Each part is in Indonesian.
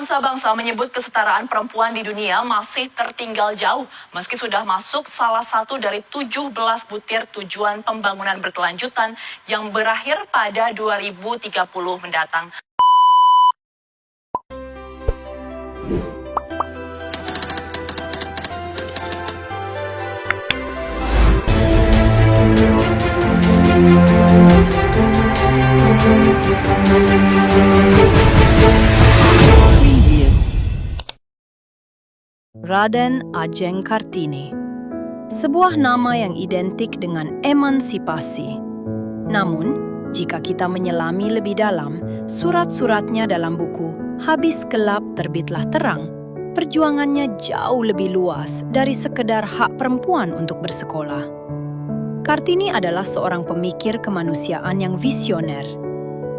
bangsa-bangsa menyebut kesetaraan perempuan di dunia masih tertinggal jauh, meski sudah masuk salah satu dari 17 butir tujuan pembangunan berkelanjutan yang berakhir pada 2030 mendatang. Raden Ajeng Kartini, sebuah nama yang identik dengan emansipasi. Namun, jika kita menyelami lebih dalam surat-suratnya dalam buku Habis Gelap Terbitlah Terang, perjuangannya jauh lebih luas dari sekedar hak perempuan untuk bersekolah. Kartini adalah seorang pemikir kemanusiaan yang visioner.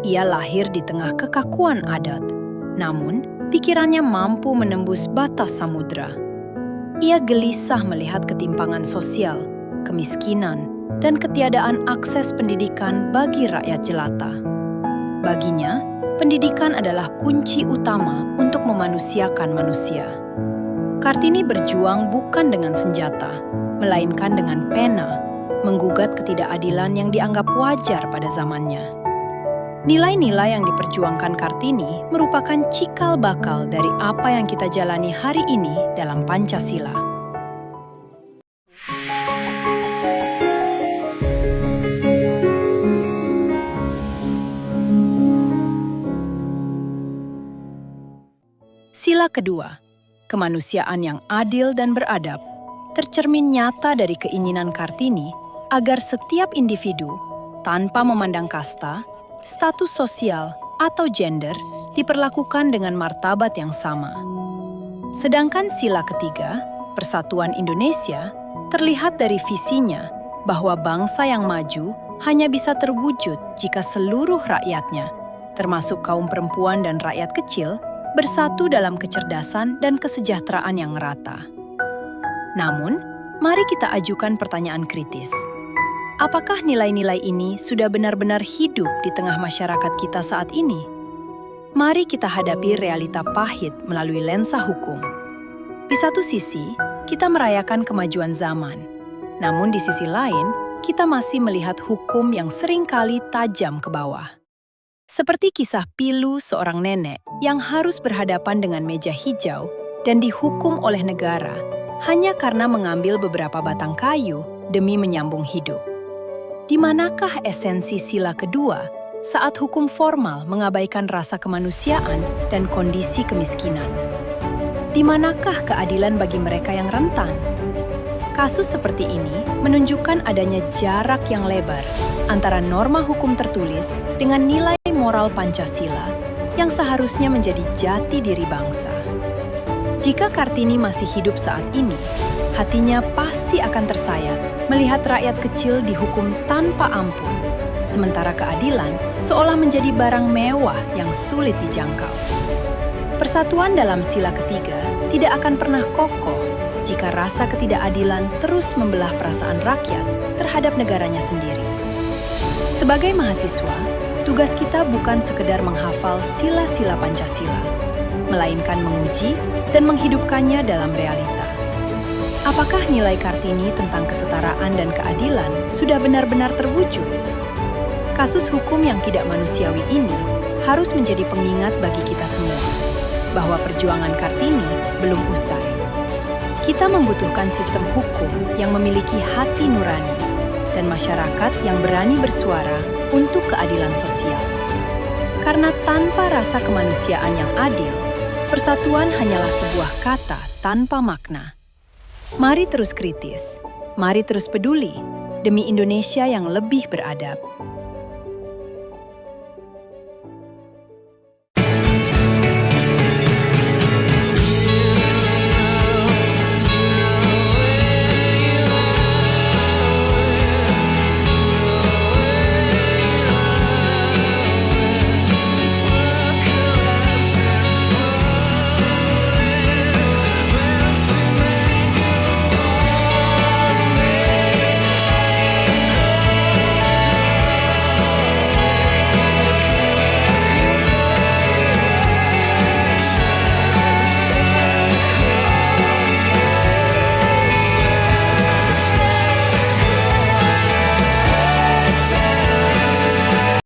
Ia lahir di tengah kekakuan adat, namun pikirannya mampu menembus batas samudra. Ia gelisah melihat ketimpangan sosial, kemiskinan, dan ketiadaan akses pendidikan bagi rakyat jelata. Baginya, pendidikan adalah kunci utama untuk memanusiakan manusia. Kartini berjuang bukan dengan senjata, melainkan dengan pena, menggugat ketidakadilan yang dianggap wajar pada zamannya. Nilai-nilai yang diperjuangkan Kartini merupakan cikal bakal dari apa yang kita jalani hari ini dalam Pancasila. Sila kedua, kemanusiaan yang adil dan beradab, tercermin nyata dari keinginan Kartini agar setiap individu, tanpa memandang kasta, status sosial, atau gender diperlakukan dengan martabat yang sama. Sedangkan sila ketiga, Persatuan Indonesia, terlihat dari visinya bahwa bangsa yang maju hanya bisa terwujud jika seluruh rakyatnya, termasuk kaum perempuan dan rakyat kecil, bersatu dalam kecerdasan dan kesejahteraan yang merata. Namun, mari kita ajukan pertanyaan kritis. Apakah nilai-nilai ini sudah benar-benar hidup di tengah masyarakat kita saat ini? Mari kita hadapi realita pahit melalui lensa hukum. Di satu sisi, kita merayakan kemajuan zaman. Namun di sisi lain, kita masih melihat hukum yang seringkali tajam ke bawah. Seperti kisah pilu seorang nenek yang harus berhadapan dengan meja hijau dan dihukum oleh negara hanya karena mengambil beberapa batang kayu demi menyambung hidup. Di manakah esensi sila kedua saat hukum formal mengabaikan rasa kemanusiaan dan kondisi kemiskinan? Di manakah keadilan bagi mereka yang rentan? Kasus seperti ini menunjukkan adanya jarak yang lebar antara norma hukum tertulis dengan nilai moral Pancasila yang seharusnya menjadi jati diri bangsa. Jika Kartini masih hidup saat ini, hatinya pasti akan tersayat melihat rakyat kecil dihukum tanpa ampun, sementara keadilan seolah menjadi barang mewah yang sulit dijangkau. Persatuan dalam sila ketiga tidak akan pernah kokoh jika rasa ketidakadilan terus membelah perasaan rakyat terhadap negaranya sendiri. Sebagai mahasiswa, tugas kita bukan sekedar menghafal sila-sila Pancasila, melainkan menguji dan menghidupkannya dalam realita. Apakah nilai Kartini tentang kesetaraan dan keadilan sudah benar-benar terwujud? Kasus hukum yang tidak manusiawi ini harus menjadi pengingat bagi kita semua, bahwa perjuangan Kartini belum usai. Kita membutuhkan sistem hukum yang memiliki hati nurani dan masyarakat yang berani bersuara untuk keadilan sosial. Karena tanpa rasa kemanusiaan yang adil, persatuan hanyalah sebuah kata tanpa makna. Mari terus kritis, mari terus peduli demi Indonesia yang lebih beradab.